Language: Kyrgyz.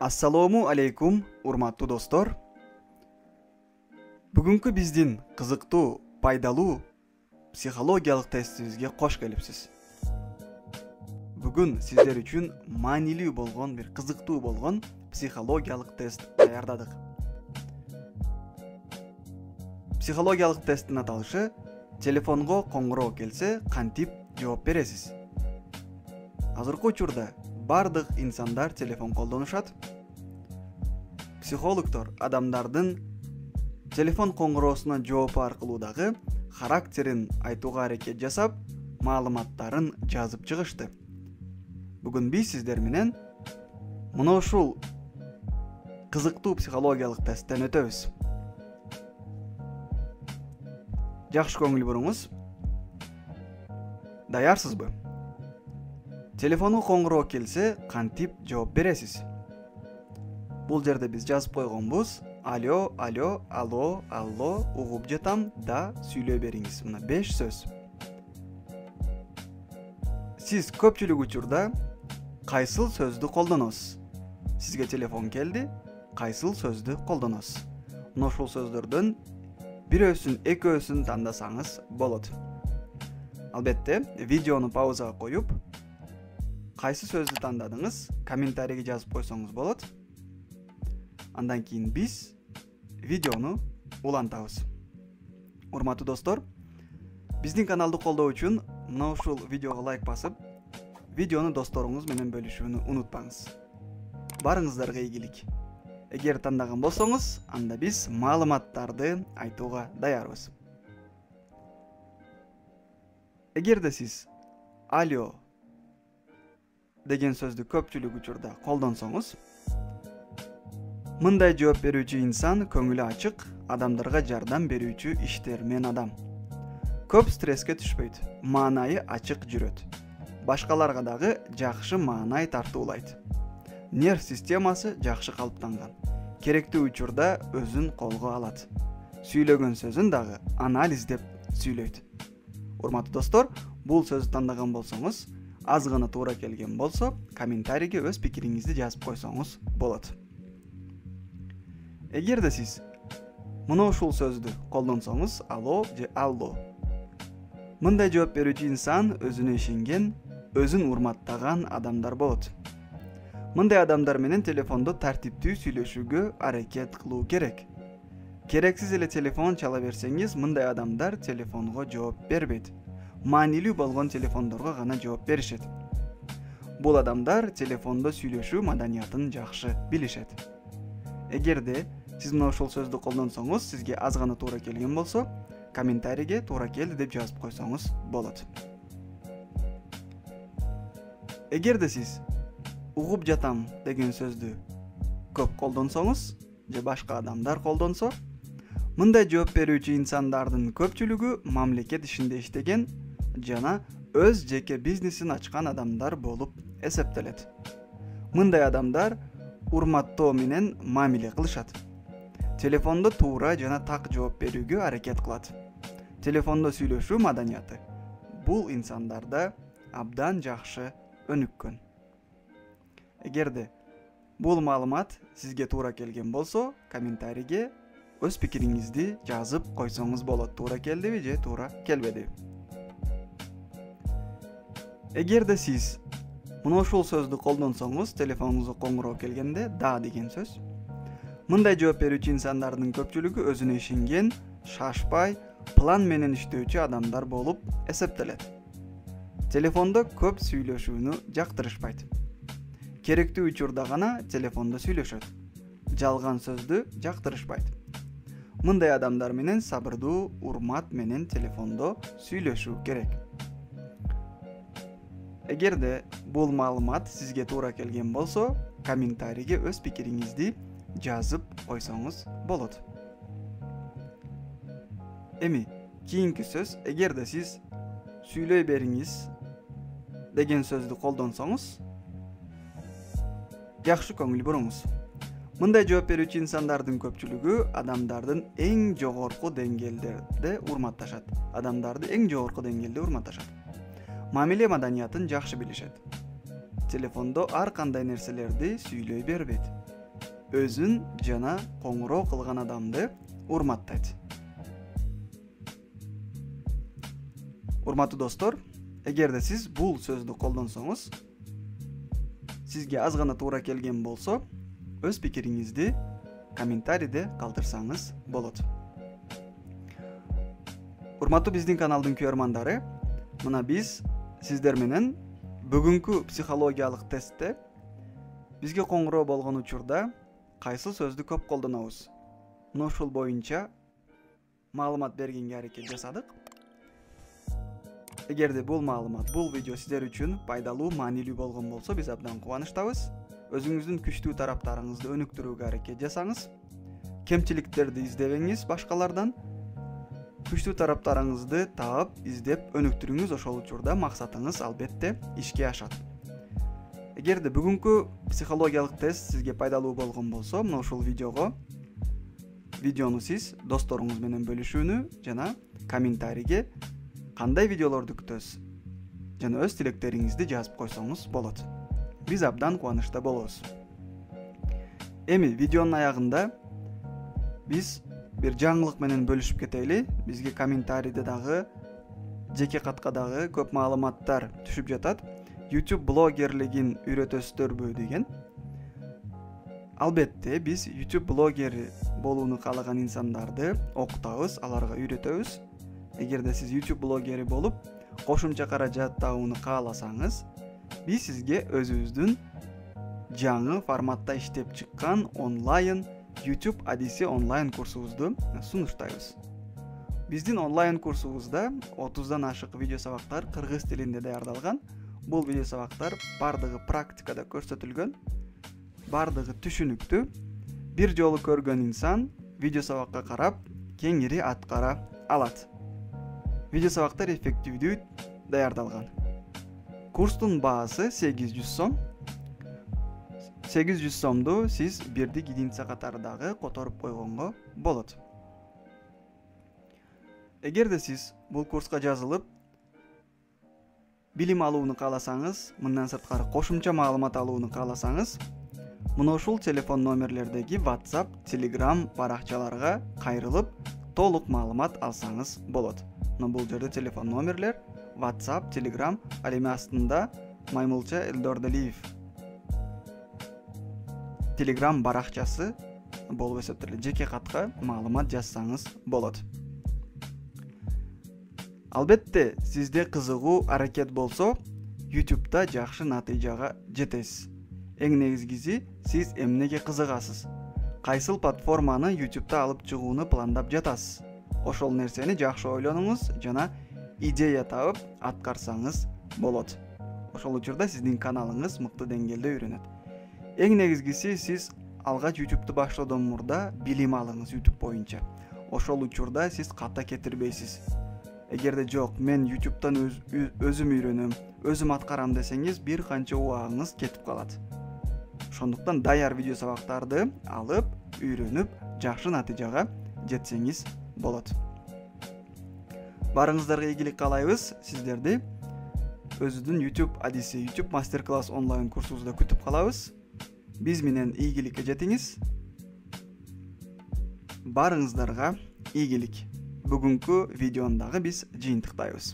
Assalomu alaykum, urmatlı dostlar. Бүгүнкү биздин кызыктуу, пайдалуу психологиялык тестибизге кош келипсиз. Бүгүн сиздер үчүн маанилүү болгон, бир кызыктуу болгон психологиялык тест даярдадык. Психологиялык тесттин аталышы телефонго коңгуроо келсе кантип жооп бересиз. Азыркы учурда бардык инсандар телефон колдонушат. Психологдор адамдардын телефон коңгуроосуна жооп аркылуу дагы характерин айтууга аракет жасап, маалыматтарын жазып чыгышты. Бүгүн биз сиздер менен мына ушул кызыктуу психологиялык тесттен өтөбүз. Жакшы көңүл буруңуз. Даярсызбы? Телефонго коңгуроо келсе кантип жооп бересиз? Бул жерде биз жазып койгонбуз: алло, алло, алло, алло, угуп жатам, да, сүйлөй бериңиз. Мына 5 сөз. Сиз көпчүлүк учурда кайсыл сөздү колдоносуз? Сизге телефон келди, кайсыл сөздү колдоносуз? Мына ушул сөздөрдөн бирөөсүн, экөөсүн тандасаңыз болот. Албетте, видеону паузага коюп, кайсы сөздү тандадыңыз, комментарийге жазып койсоңуз болот. Андан кийин биз видеону улантабыз. Урматтуу достор, биздин каналды колдоо үчүн мына ушул видеого лайк басып, видеону досторуңуз менен бөлүшүүнү унутпаңыз. Барыңыздарга ийгилик. Эгер тандаган болсоңуз, анда биз маалыматтарды айтууга даярбыз. Эгерде сиз алло деген сөздү көпчүлүк учурда колдонсоңуз, мындай жооп берүүчү инсан көңүлү ачык, адамдарга жардам берүүчү иштермен адам. Көп стресске түшпөйт, маанайы ачык жүрөт. Башкаларга дагы жакшы маанай тартуулайт. Нерв системасы жакшы калыптанган. Керектүү учурда өзүн колго алат. Сүйлөгөн сөзүн дагы анализдеп сүйлөйт. Урматтуу достор, бул сөздү тандаган болсоңуз, аз гана туура келген болсо, комментарийге өз пикириңизди жазып койсоңуз болот. Эгерде сиз мына ушул сөздү колдонсоңуз, алло же алло, мындай жооп берүүчү инсан өзүнө ишенген, өзүн урматтаган адамдар болот. Мындай адамдар менен телефондо тартиптүү сүйлөшүүгө аракет кылуу керек. Керексиз эле телефон чала берсеңиз, мындай адамдар телефонго жооп бербейт. Маанилүү болгон телефондорго гана жооп беришет. Бул адамдар телефондо сүйлөшүү маданиятын жакшы билишет. Эгерде сиз мына ушул сөздү колдонсоңуз, сизге аз гана туура келген болсо, комментарийге туура келди деп жазып койсоңуз болот. Эгерде сиз угуп жатам деген сөздү көп колдонсоңуз, же башка адамдар колдонсо, мындай жооп берүүчү инсандардын көпчүлүгү мамлекет ишинде иштеген жана өз жеке бизнесин ачкан адамдар болуп эсептелет. Мындай адамдар урматтоо менен мамиле кылышат. Телефондо туура жана так жооп берүүгө аракет кылат. Телефондо сүйлөшүү маданияты бул инсандарда абдан жакшы өнүккөн. Эгерде бул маалымат сизге туура келген болсо, комментарийге өз пикириңизди жазып койсоңуз болот. Туура келдиби же туура келбедиби? Эгерде сиз мына ушул сөздү колдонсоңуз, телефонуңузга коңгуроо келгенде да деген сөз, мындай жооп берүүчү инсандардын көпчүлүгү өзүнө ишенген, шашпай, план менен иштөөчү адамдар болуп эсептелет. Телефондо көп сүйлөшүүнү жактырышпайт. Керектүү учурда гана телефондо сүйлөшөт. Жалган сөздү жактырышпайт. Мындай адамдар менен сабырдуу, урмат менен телефондо сүйлөшүү керек. Эгерде бул маалымат сизге туура келген болсо, комментарийге өз пикириңизди жазып койсоңуз болот. Эми кийинки сөз, эгерде сиз сүйлөй бериңиз деген сөздү колдонсоңуз, жакшы көңүл буруңуз. Мындай жооп берүүчү инсандардын көпчүлүгү адамдардын эң жогорку деңгээлде урматташат. Адамдарды эң жогорку деңгээлде урматташат. Мамиле маданиятын жакшы билишет. телефондо ар кандай нерселерди сүйлөй бербейт. Өзүн жана коңгуроо кылган адамды урматтайт. Урматтуу достор, эгерде сиз бул сөздү колдонсоңуз, сизге аз гана туура келген болсо, өз пикириңизди комментарийде калтырсаңыз болот. Урматтуу биздин каналдын көрөрмандары, мына биз сиздер менен бүгүнкү психологиялык тестте бизге коңгуроо болгон учурда кайсы сөздү көп колдонобуз? Мына ушул боюнча маалымат бергенге аракет жасадык. Эгерде бул маалымат, бул видео сиздер үчүн пайдалуу, маанилүү болгон болсо, биз абдан кубанычтабыз. Өзүңүздүн күчтүү тараптарыңызды өнүктүрүүгө аракет жасаңыз. Кемчиликтерди издебеңиз башкалардан. Күчтүү тараптарыңызды таап, издеп өнүктүрүңүз, ошол учурда максатыңыз албетте ишке ашат. Эгерде бүгүнкү психологиялык тест сизге пайдалуу болгон болсо, мына ушул видеону сиз досторуңуз менен бөлүшүүнү жана комментарийге кандай видеолорду күтөсүз жана өз тилектериңизди жазып койсоңуз болот. Биз абдан кубанычта болобуз. Эми видеонун аягында биз бир жаңылык менен бөлүшүп кетели. Бизге комментарийде дагы, жеке катка дагы көп маалыматтар түшүп жатат. YouTube блогерлигин үйрөтөсүздөрбү деген. Албетте биз YouTube блогери болууну каалаган инсандарды окутабыз, аларга үйрөтөбүз. Эгерде сиз YouTube блогери болуп, кошумча каражат табууну кааласаңыз, биз сизге өзүбүздүн жаңы форматта иштеп чыккан онлайн YouTube адиси онлайн курсубузду сунуштайбыз. Биздин онлайн курсубузда 30дан ашык видео сабактар кыргыз тилинде даярдалган. Бул видео сабактар бардыгы практикада көрсөтүлгөн, бардыгы түшүнүктүү. Бир жолу көргөн инсан видео сабакка карап, кеңири аткара алат. Видео сабактар эффективдүү даярдалган. Курстун баасы 800 сом. 800 сомду сиз бирдик единица катары дагы которуп койгонго болот. Эгерде сиз бул курска жазылып, билим алууну кааласаңыз, мындан сырткары кошумча маалымат алууну кааласаңыз, мына ушул телефон номерлердеги WhatsApp, Telegram баракчаларга кайрылып, толук маалымат алсаңыз болот. Мына бул жерде телефон номерлер, WhatsApp, Telegram, ал эми астында Маймылча Элдордалиев Telegram баракчасы болуп эсептелет. Жеке катка маалымат жазсаңыз болот. Албетте, сизде кызыгуу аракет болсо, YouTube'да жакшы натыйжага жетесиз. Эң негизгиси, сиз эмнеге кызыгасыз? Кайсыл платформаны YouTube'да алып чыгууну пландап жатасыз? Ошол нерсени жакшы ойлонуңуз жана идея табып аткарсаңыз болот. Ошол учурда сиздин каналыңыз мыкты деңгээлде үйрөнөт. Эң негизгиси, сиз алгач YouTube'ду баштоодон мурда билим алыңыз YouTube боюнча. Ошол учурда сиз ката кетирбейсиз. Эгерде жок, мен YouTube'дан өзүм үйрөнөм, өзүм аткарам десеңиз, бир канча убагыңыз кетип калат. Ошондуктан даяр видео сабактарды алып, үйрөнүп, жакшы натыйжага жетсеңиз болот. Барыңыздарга ийгилик каалайбыз. Сиздерди өзүдүн YouTube адиси, YouTube мастер-класс онлайн курсубузда күтүп калабыз. Биз менен ийгиликке жетиңиз. Барыңыздарга ийгилик. Бүгүнкү видеондагы биз жыйынтыктайбыз.